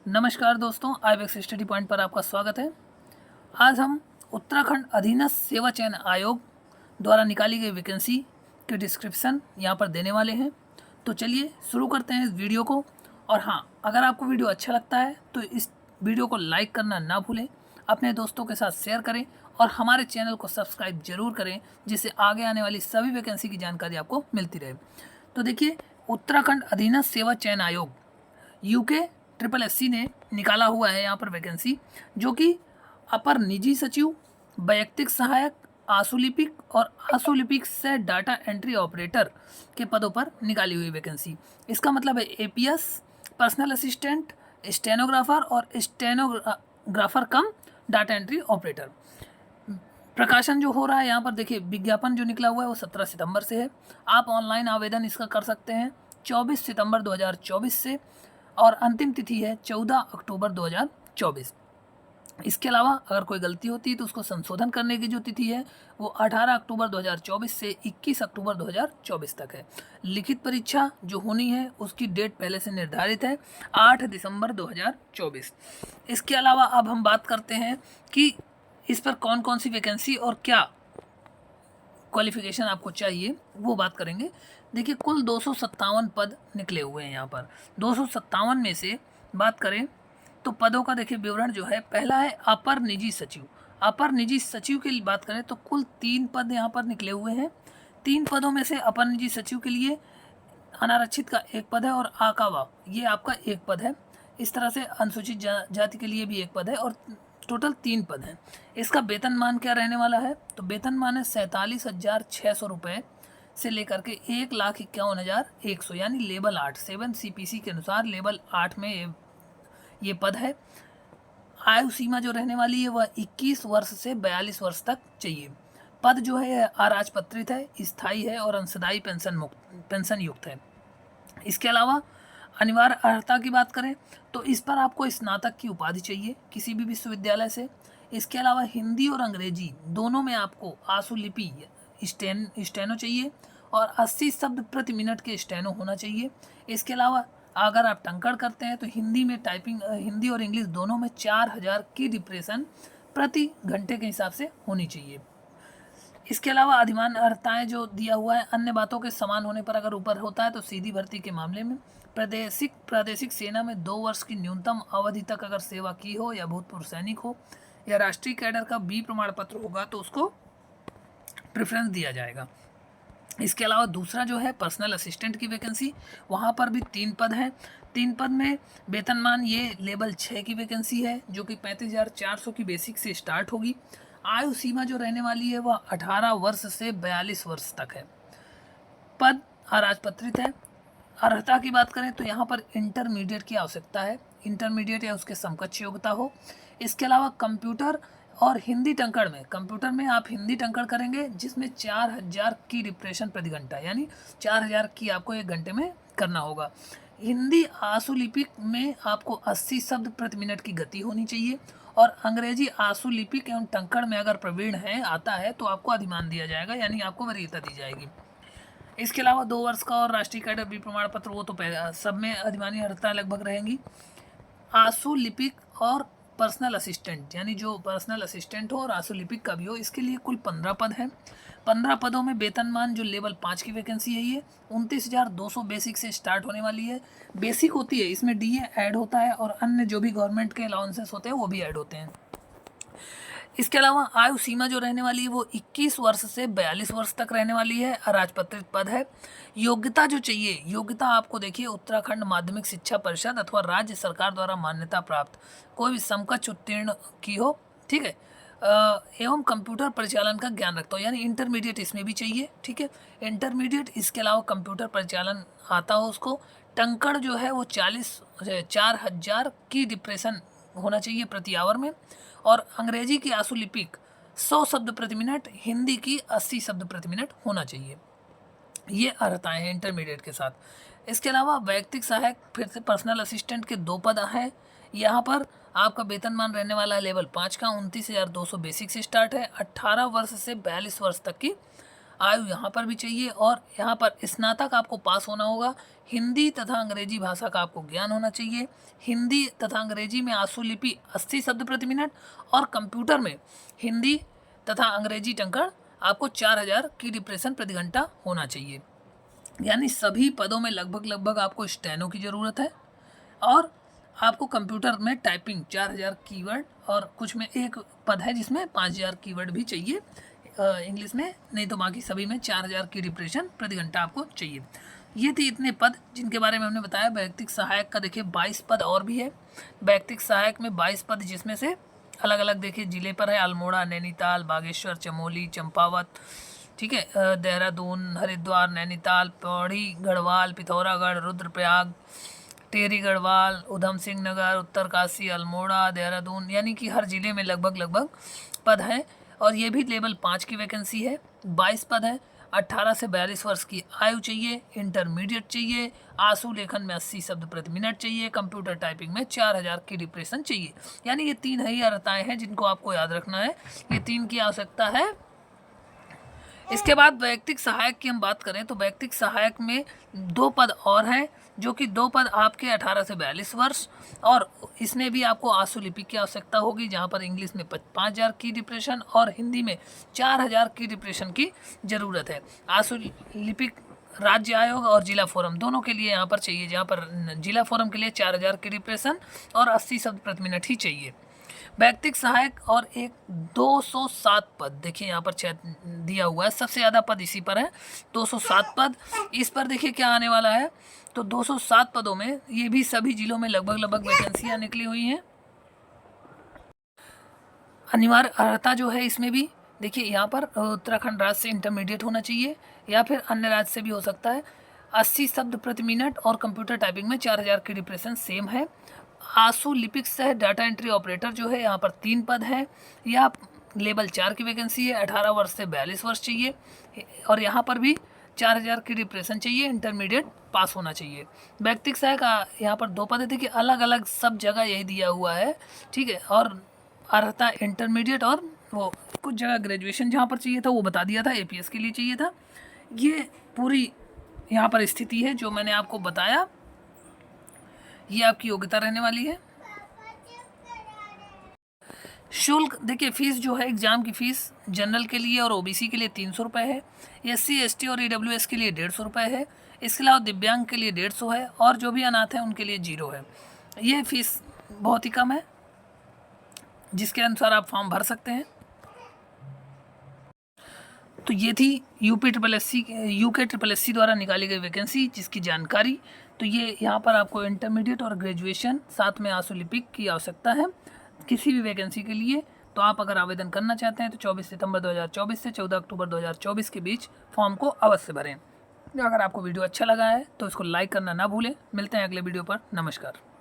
नमस्कार दोस्तों, आईवेक्स study point पर आपका स्वागत है। आज हम उत्तराखंड अधीनस्थ सेवा चयन आयोग द्वारा निकाली गई वैकेंसी के डिस्क्रिप्शन यहाँ पर देने वाले हैं। तो चलिए शुरू करते हैं इस वीडियो को। और हाँ, अगर आपको वीडियो अच्छा लगता है तो इस वीडियो को लाइक करना ना भूलें, अपने दोस्तों के साथ शेयर करें और हमारे चैनल को सब्सक्राइब जरूर करें, जिससे आगे आने वाली सभी वैकेंसी की जानकारी आपको मिलती रहे। तो देखिए, उत्तराखंड अधीनस्थ सेवा चयन आयोग यूके SSC ने निकाला हुआ है यहाँ पर वैकेंसी, जो कि अपर निजी सचिव, वैयक्तिक सहायक, आशुलिपिक और आशुलिपिक से डाटा एंट्री ऑपरेटर के पदों पर निकाली हुई वैकेंसी। इसका मतलब है APS, पर्सनल असिस्टेंट, स्टेनोग्राफर और स्टेनोग्राफर कम डाटा एंट्री ऑपरेटर। प्रकाशन जो हो रहा है यहाँ पर देखिए, विज्ञापन जो निकला हुआ है वो 17 सितंबर से है। आप ऑनलाइन आवेदन इसका कर सकते हैं 24 सितंबर 2024 से, और अंतिम तिथि है 14 अक्टूबर 2024। इसके अलावा अगर कोई गलती होती है तो उसको संशोधन करने की जो तिथि है वो 18 अक्टूबर 2024 से 21 अक्टूबर 2024 तक है। लिखित परीक्षा जो होनी है उसकी डेट पहले से निर्धारित है 8 दिसंबर 2024। इसके अलावा अब हम बात करते हैं कि इस पर कौन कौन सी वैकेंसी और क्या क्वालिफिकेशन आपको चाहिए, वो बात करेंगे। देखिए, कुल 257 पद निकले हुए हैं यहाँ पर। 257 में से बात करें तो पदों का देखिए विवरण जो है, पहला है अपर निजी सचिव। अपर निजी सचिव की बात करें तो कुल 3 पद यहाँ पर निकले हुए हैं। 3 पदों में से अपर निजी सचिव के लिए अनारक्षित का 1 पद है और आकावा ये आपका 1 पद है। इस तरह से अनुसूचित जाति के लिए भी 1 पद है और टोटल 3 पद हैं। इसका वेतनमान क्या रहने वाला है, तो वेतनमान है 47,600 रुपये से लेकर के 1,51,100, यानी लेवल 8 7 CPC के अनुसार लेवल 8 में ये पद है। आयु सीमा जो रहने वाली है वह 21 वर्ष से 42 वर्ष तक चाहिए। पद जो है अराजपत्रित है, स्थायी है और अंशदायी पेंशन युक्त है। इसके अलावा अनिवार्य अर्हता की बात करें तो इस पर आपको स्नातक की उपाधि चाहिए किसी भी विश्वविद्यालय से। इसके अलावा हिंदी और अंग्रेजी दोनों में आपको आशुलिपि स्टेनो चाहिए और 80 शब्द प्रति मिनट के स्टेनो होना चाहिए। इसके अलावा अगर आप टंकण करते हैं तो हिंदी में टाइपिंग, हिंदी और इंग्लिश दोनों में 4000 की डिप्रेशन प्रति घंटे के हिसाब से होनी चाहिए। इसके अलावा अधिमान अर्हताएँ जो दिया हुआ है, अन्य बातों के समान होने पर अगर ऊपर होता है तो सीधी भर्ती के मामले में प्रादेशिक सेना में 2 वर्ष की न्यूनतम अवधि तक अगर सेवा की हो, या भूतपूर्व सैनिक हो, या राष्ट्रीय कैडर का B प्रमाण पत्र होगा तो उसको प्रेफरेंस दिया जाएगा। इसके अलावा दूसरा जो है पर्सनल असिस्टेंट की वैकेंसी, वहाँ पर भी 3 पद हैं। 3 पद में वेतनमान ये लेवल 6 की वैकेंसी है, जो कि 35,400 की बेसिक से स्टार्ट होगी। आयु सीमा जो रहने वाली है वह 18 वर्ष से 42 वर्ष तक है। पद अराजपत्रित है। अर्हता की बात करें तो यहाँ पर इंटरमीडिएट की आवश्यकता है, इंटरमीडिएट या उसके समकक्ष योग्यता हो। इसके अलावा कंप्यूटर और हिंदी टंकण में, कंप्यूटर में आप हिंदी टंकण करेंगे जिसमें 4000 की डिप्रेशन प्रति घंटा, यानी 4000 की आपको 1 घंटे में करना होगा। हिंदी आशुलिपिक में आपको 80 शब्द प्रति मिनट की गति होनी चाहिए, और अंग्रेजी आशुलिपिक एवं टंकण में अगर प्रवीण है, आता है, तो आपको अधिमान दिया जाएगा, यानी आपको वरीयता दी जाएगी। इसके अलावा 2 वर्ष का और राष्ट्रीय कैडर B प्रमाण पत्र, वो तो सब में अधिमानी अर्हता लगभग रहेंगी। आशुलिपिक और पर्सनल असिस्टेंट, यानी जो पर्सनल असिस्टेंट हो और आशुलिपिक का भी हो, इसके लिए कुल 15 पद हैं। 15 पदों में वेतनमान जो लेवल 5 की वैकेंसी है ये 29,200 बेसिक से स्टार्ट होने वाली है। बेसिक होती है, इसमें DA ऐड होता है और अन्य जो भी गवर्नमेंट के अलाउंसेस होते हैं वो भी ऐड होते हैं। इसके अलावा आयु सीमा जो रहने वाली है वो 21 वर्ष से 42 वर्ष तक रहने वाली है। अराजपत्रित पद है। योग्यता जो चाहिए, योग्यता आपको देखिए उत्तराखंड माध्यमिक शिक्षा परिषद अथवा राज्य सरकार द्वारा मान्यता प्राप्त कोई भी समकक्ष उत्तीर्ण की हो, ठीक है, एवं कंप्यूटर परिचालन का ज्ञान रखता हो, यानी इंटरमीडिएट इसमें भी चाहिए, ठीक है, इंटरमीडिएट। इसके अलावा कंप्यूटर परिचालन आता हो उसको। टंकण जो है वो 4000 की डिप्रेशन होना चाहिए प्रति आवर में, और अंग्रेजी की आशुलिपिक 100 शब्द प्रति मिनट, हिंदी की 80 शब्द प्रति मिनट होना चाहिए। ये अर्हताएँ हैं इंटरमीडिएट के साथ। इसके अलावा वैयक्तिक सहायक, फिर से पर्सनल असिस्टेंट के 2 पद हैं। यहाँ पर आपका वेतनमान रहने वाला है लेवल 5 का, 29,200 बेसिक से स्टार्ट है। 18 वर्ष से 42 वर्ष तक की आयु यहाँ पर भी चाहिए, और यहाँ पर स्नातक आपको पास होना होगा। हिंदी तथा अंग्रेजी भाषा का आपको ज्ञान होना चाहिए। हिंदी तथा अंग्रेजी में आशुलिपि 80 शब्द प्रति मिनट, और कंप्यूटर में हिंदी तथा अंग्रेजी टंकण आपको 4000 की डिप्रेशन प्रति घंटा होना चाहिए। यानी सभी पदों में लगभग आपको स्टेनो की ज़रूरत है, और आपको कंप्यूटर में टाइपिंग 4000 कीवर्ड, और कुछ में एक पद है जिसमें 5000 कीवर्ड भी चाहिए इंग्लिश में, नहीं तो बाकी सभी में 4000 की डिप्रेशन प्रति घंटा आपको चाहिए। ये थे इतने पद जिनके बारे में हमने बताया। वैयक्तिक सहायक का देखिए 22 पद और भी है। वैयक्तिक सहायक में 22 पद, जिसमें से अलग अलग देखिए जिले पर है, अल्मोड़ा, नैनीताल, बागेश्वर, चमोली, चंपावत, ठीक है, देहरादून, हरिद्वार, नैनीताल, पौड़ी, गढ़वाल, पिथौरागढ़, रुद्रप्रयाग, टेरी गढ़वाल, उधम सिंह नगर, उत्तरकाशी, अल्मोड़ा, देहरादून, यानी कि हर जिले में लगभग पद हैं। और ये भी लेवल 5 की वैकेंसी है। 22 पद है। 18 से 42 वर्ष की आयु चाहिए, इंटरमीडिएट चाहिए, आंसू लेखन में 80 शब्द प्रति मिनट चाहिए, कंप्यूटर टाइपिंग में 4000 की डिप्रेशन चाहिए। यानी ये 3 ही अर्हताएँ हैं जिनको आपको याद रखना है। ये 3 की आवश्यकता है। इसके बाद वैयक्तिक सहायक की हम बात करें तो वैयक्तिक सहायक में 2 पद और हैं, जो कि 2 पद आपके 18 से 42 वर्ष, और इसमें भी आपको आशुलिपि की आवश्यकता होगी, जहां पर इंग्लिश में 5000 की डिप्रेशन और हिंदी में 4000 की डिप्रेशन की ज़रूरत है। आशुलिपिक राज्य आयोग और जिला फोरम दोनों के लिए यहाँ पर चाहिए, जहाँ पर जिला फोरम के लिए 4000 की डिप्रेशन और 80 शब्द प्रति मिनट ही चाहिए। वैयक्तिक सहायक और एक 207 पद, देखिए यहाँ पर दिया हुआ है, सबसे ज़्यादा पद इसी पर है, 207 पद। इस पर देखिए क्या आने वाला है, तो 207 पदों में ये भी सभी जिलों में लगभग वैकेंसियाँ निकली हुई हैं। अनिवार्य अर्हता जो है इसमें भी देखिए यहाँ पर उत्तराखंड राज्य से इंटरमीडिएट होना चाहिए, या फिर अन्य राज्य से भी हो सकता है। 80 शब्द प्रति मिनट और कंप्यूटर टाइपिंग में 4000 की डिप्रेशन सेम है। आंसू लिपिक सह डाटा एंट्री ऑपरेटर जो है यहाँ पर 3 पद है, यह लेवल 4 की वैकेंसी है। 18 वर्ष से 42 वर्ष चाहिए, और यहाँ पर भी 4000 की डिप्रेशन चाहिए, इंटरमीडिएट पास होना चाहिए। वैयक्तिक सहायक यहाँ पर 2 पद है, देखिए अलग अलग सब जगह यही दिया हुआ है, ठीक है। और अर्हता इंटरमीडिएट और वो कुछ जगह ग्रेजुएशन जहाँ पर चाहिए था वो बता दिया था, एपीएस के लिए चाहिए था। ये पूरी यहाँ पर स्थिति है जो मैंने आपको बताया, ये आपकी योग्यता रहने वाली है। शुल्क देखिए, फीस जो है एग्जाम की फीस जनरल के लिए और ओबीसी के लिए 300 रुपये है, एससी एसटी और ईडब्ल्यूएस के लिए 150 रुपये है, इसके अलावा दिव्यांग के लिए 150 है, और जो भी अनाथ है उनके लिए 0 है। ये फीस बहुत ही कम है, जिसके अनुसार आप फॉर्म भर सकते हैं। तो ये थी यूके ट्रिपल एस सी द्वारा निकाली गई वैकेंसी जिसकी जानकारी। तो ये यहाँ पर आपको इंटरमीडिएट और ग्रेजुएशन साथ में आशुलिपिक की आवश्यकता है किसी भी वैकेंसी के लिए। तो आप अगर आवेदन करना चाहते हैं तो 24 सितंबर 2024 से 14 अक्टूबर 2024 के बीच फॉर्म को अवश्य भरें। अगर आपको वीडियो अच्छा लगा है तो इसको लाइक करना ना भूलें। मिलते हैं अगले वीडियो पर। नमस्कार।